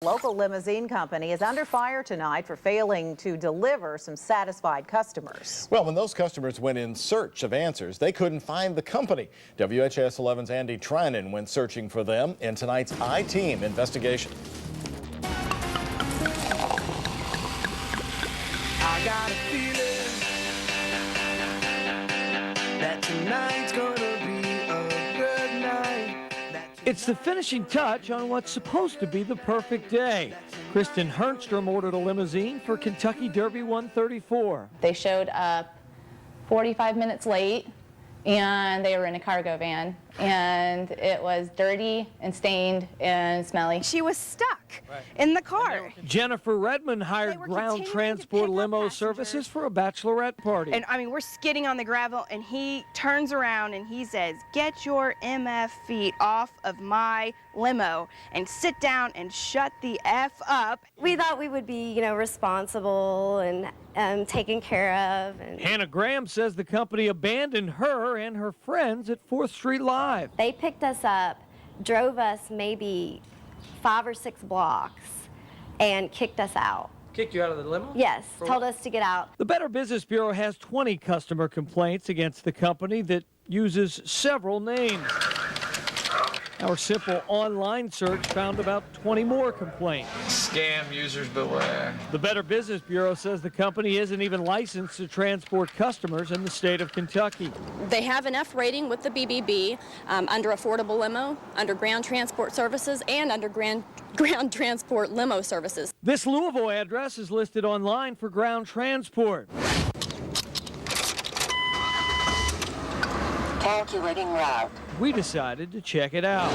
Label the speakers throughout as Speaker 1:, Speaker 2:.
Speaker 1: Local limousine company is under fire tonight for failing to deliver some satisfied customers.
Speaker 2: Well, when those customers went in search of answers, they couldn't find the company. WHAS 11's Andy Trinan went searching for them in tonight's I-Team investigation.
Speaker 3: I got a feeling that tonight's gonna be a good night.
Speaker 4: It's the finishing touch on what's supposed to be the perfect day. Kristen Hernstrom ordered a limousine for Kentucky Derby 134.
Speaker 5: They showed up 45 minutes late, and they were in a cargo van, and it was dirty and stained and smelly.
Speaker 6: She was stuck in the car.
Speaker 4: Jennifer Redmond hired ground transport limo services for a bachelorette party.
Speaker 6: And I mean, we're skidding on the gravel, and he turns around and he says, "Get your MF feet off of my limo and sit down and shut the F up."
Speaker 7: We thought we would be, responsible and taken care of. And
Speaker 4: Hannah Graham says the company abandoned her and her friends at 4th Street Live.
Speaker 7: they picked us up, drove us maybe 5 or 6 blocks, and kicked us out.
Speaker 4: Kicked you out of the limo?
Speaker 7: Yes, told us to get out.
Speaker 4: The Better Business Bureau has 20 customer complaints against the company that uses several names. Our simple online search found about 20 more complaints.
Speaker 8: Scam users beware.
Speaker 4: The Better Business Bureau says the company isn't even licensed to transport customers in the state of Kentucky.
Speaker 9: They have an F rating with the BBB under affordable limo, under ground transport services, and under ground transport limo services.
Speaker 4: This Louisville address is listed online for ground transport.
Speaker 10: Calculating route.
Speaker 4: We decided to check it out.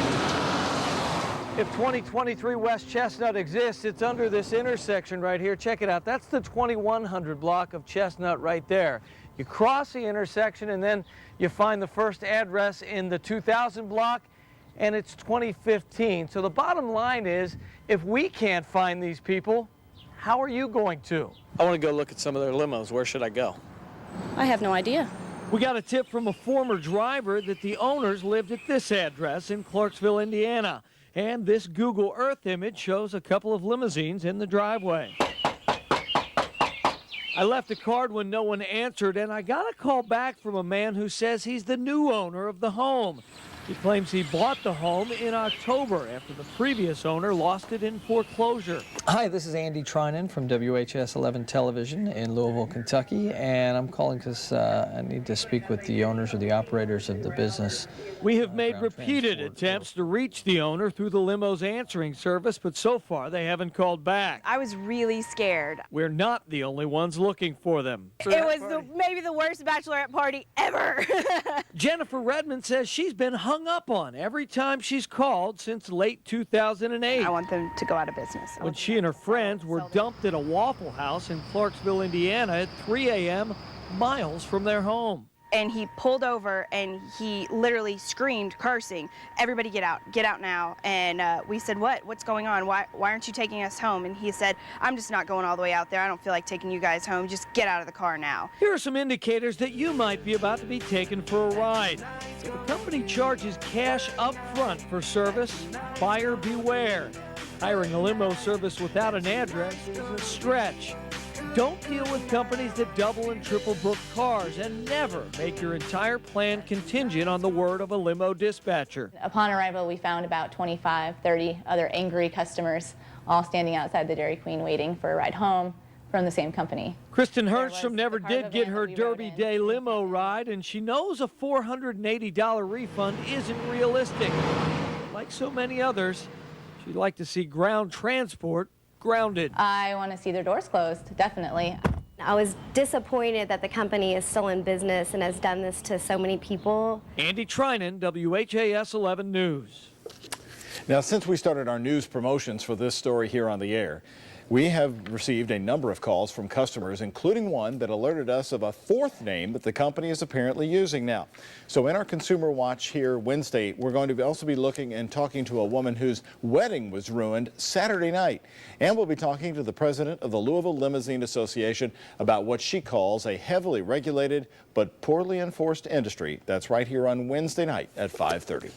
Speaker 4: If 2023 West Chestnut exists, it's under this intersection right here. Check it out. That's the 2100 block of Chestnut right there. You cross the intersection and then you find the first address in the 2000 block, and it's 2015. So the bottom line is, if we can't find these people, how are you going to?
Speaker 11: I want to go look at some of their limos. Where should I go?
Speaker 9: I have no idea.
Speaker 4: We got a tip from a former driver that the owners lived at this address in Clarksville, Indiana. And this Google Earth image shows a couple of limousines in the driveway. I left a card when no one answered, and I got a call back from a man who says he's the new owner of the home. He claims he bought the home in October after the previous owner lost it in foreclosure.
Speaker 12: Hi, this is Andy Trinan from WHAS 11 Television in Louisville, Kentucky, and I'm calling because I need to speak with the owners or the operators of the business.
Speaker 4: We have made repeated attempts to reach the owner through the limo's answering service, but so far they haven't called back.
Speaker 6: I was really scared.
Speaker 4: We're not the only ones looking for them.
Speaker 6: It was maybe the worst bachelorette party ever.
Speaker 4: Jennifer Redmond says she's been hung up on every time she's called since late 2008.
Speaker 6: I want them to go out of business.
Speaker 4: When she and her friends were dumped at a Waffle House in Clarksville, Indiana at 3 a.m., miles from their home.
Speaker 6: And he pulled over and he literally screamed, cursing, "Everybody get out now." And we said, what's going on? Why aren't you taking us home? And he said, "I'm just not going all the way out there. I don't feel like taking you guys home. Just get out of the car now."
Speaker 4: Here are some indicators that you might be about to be taken for a ride. The company charges cash up front for service. Buyer beware. Hiring a limo service without an address is a stretch. Don't deal with companies that double and triple book cars, and never make your entire plan contingent on the word of a limo dispatcher.
Speaker 5: Upon arrival, we found about 25, 30 other angry customers all standing outside the Dairy Queen waiting for a ride home from the same company.
Speaker 4: Kristen Hernstrom never did get her Derby Day limo ride, and she knows a $480 refund isn't realistic. Like so many others, she'd like to see ground transport grounded.
Speaker 5: I want to see their doors closed, definitely.
Speaker 7: I was disappointed that the company is still in business and has done this to so many people.
Speaker 4: Andy Trinan, WHAS 11 News.
Speaker 2: Now, since we started our news promotions for this story here on the air, we have received a number of calls from customers, including one that alerted us of a fourth name that the company is apparently using now. So in our Consumer Watch here Wednesday, we're going to also be looking and talking to a woman whose wedding was ruined Saturday night. And we'll be talking to the president of the Louisville Limousine Association about what she calls a heavily regulated but poorly enforced industry. That's right here on Wednesday night at 5:30.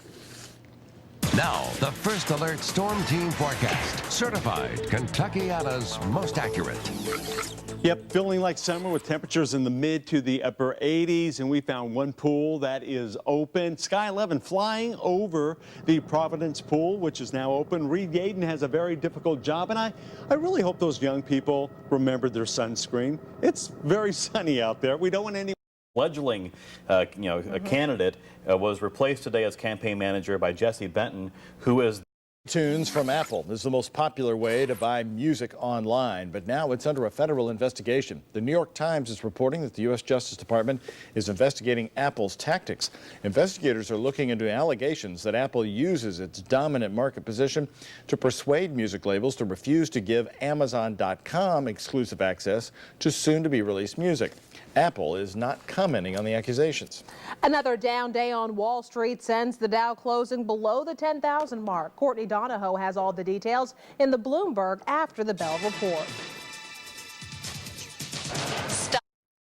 Speaker 10: Now, the First Alert Storm Team Forecast. Certified Kentuckiana's most accurate.
Speaker 13: Yep, feeling like summer with temperatures in the mid to the upper 80s, and we found one pool that is open. Sky 11 flying over the Providence pool, which is now open. Reed Yaden has a very difficult job, and I really hope those young people remember their sunscreen. It's very sunny out there. We don't want any
Speaker 14: fledgling, a candidate was replaced today as campaign manager by Jesse Benton, who is
Speaker 2: Tunes from Apple is the most popular way to buy music online, but now it's under a federal investigation. The New York Times is reporting that the U.S. Justice Department is investigating Apple's tactics. Investigators are looking into allegations that Apple uses its dominant market position to persuade music labels to refuse to give Amazon.com exclusive access to soon-to-be-released music. Apple is not commenting on the accusations.
Speaker 15: Another down day on Wall Street sends the Dow closing below the 10,000 mark. Courtney Donahoe has all the details in the Bloomberg After the Bell report.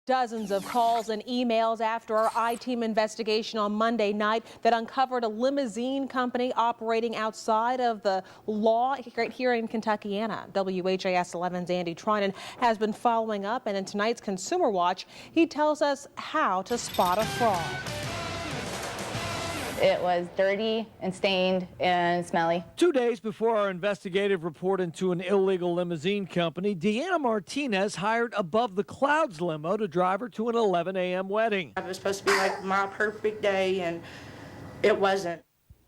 Speaker 15: Dozens of calls and emails after our I-Team investigation on Monday night that uncovered a limousine company operating outside of the law right here in Kentuckiana. WHAS 11's Andy Trinan has been following up, and in tonight's Consumer Watch, he tells us how to spot a fraud.
Speaker 5: It was dirty and stained and smelly.
Speaker 4: 2 days before our investigative report into an illegal limousine company, Deanna Martinez hired Above the Clouds limo to drive her to an 11 a.m. wedding.
Speaker 16: It was supposed to be like my perfect day, and it wasn't.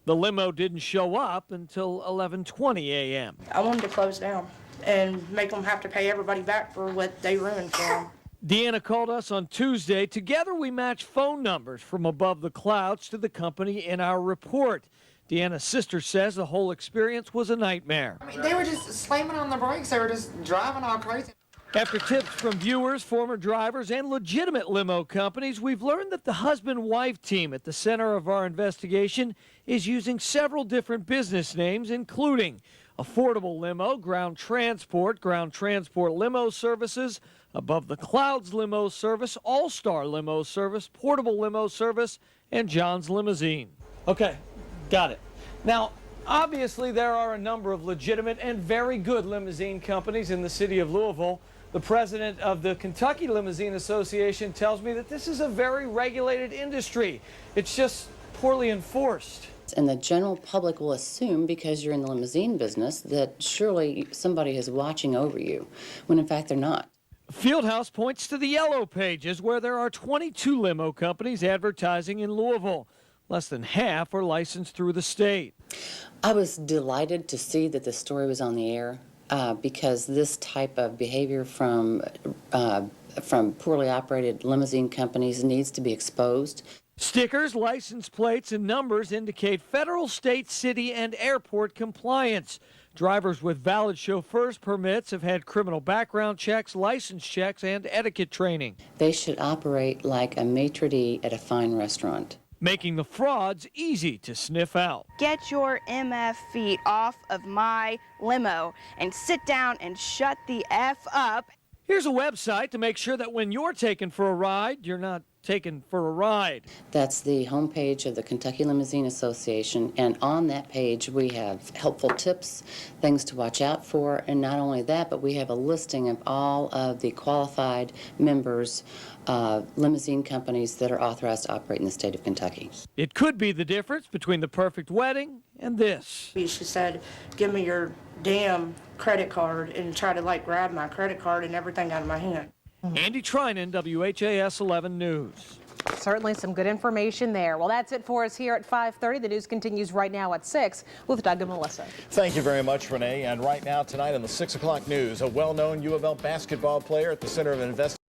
Speaker 4: The limo didn't show up until 11:20 a.m.
Speaker 16: I wanted to close down and make them have to pay everybody back for what they ruined for them.
Speaker 4: Deanna called us on Tuesday. Together we matched phone numbers from Above the Clouds to the company in our report. Deanna's sister says the whole experience was a nightmare.
Speaker 17: I mean, they were just slamming on the brakes. They were just driving all crazy.
Speaker 4: After tips from viewers, former drivers, and legitimate limo companies, we've learned that the husband-wife team at the center of our investigation is using several different business names, including Affordable Limo, Ground Transport Limo Services, Above the Clouds Limo Service, All-Star Limo Service, Portable Limo Service, and John's Limousine. Okay, got it. Now, obviously, there are a number of legitimate and very good limousine companies in the city of Louisville. The president of the Kentucky Limousine Association tells me that this is a very regulated industry. It's just poorly enforced.
Speaker 18: And the general public will assume, because you're in the limousine business, that surely somebody is watching over you, when in fact they're not.
Speaker 4: Fieldhouse points to the yellow pages, where there are 22 limo companies advertising in Louisville. Less than half are licensed through the state.
Speaker 18: I was delighted to see that the story was on the air because this type of behavior from poorly operated limousine companies needs to be exposed.
Speaker 4: Stickers, license plates, and numbers indicate federal, state, city, and airport compliance. Drivers with valid chauffeur's permits have had criminal background checks, license checks, and etiquette training.
Speaker 18: They should operate like a maitre d' at a fine restaurant,
Speaker 4: making the frauds easy to sniff out.
Speaker 6: Get your MF feet off of my limo and sit down and shut the F up.
Speaker 4: Here's a website to make sure that when you're taken for a ride, you're not taken for a ride.
Speaker 18: That's the homepage of the Kentucky Limousine Association, and on that page we have helpful tips, things to watch out for, and not only that, but we have a listing of all of the qualified members limousine companies that are authorized to operate in the state of Kentucky.
Speaker 4: It could be the difference between the perfect wedding and this.
Speaker 16: She said, give me your damn credit card, and try to like grab my credit card and everything out of my hand.
Speaker 4: Andy Trinan, WHAS 11 News.
Speaker 15: Certainly some good information there. Well, that's it for us here at 5:30. The news continues right now at 6 with Doug and Melissa.
Speaker 2: Thank you very much, Renee. And right now tonight on the 6 o'clock news, a well-known U of L basketball player at the center of an investigation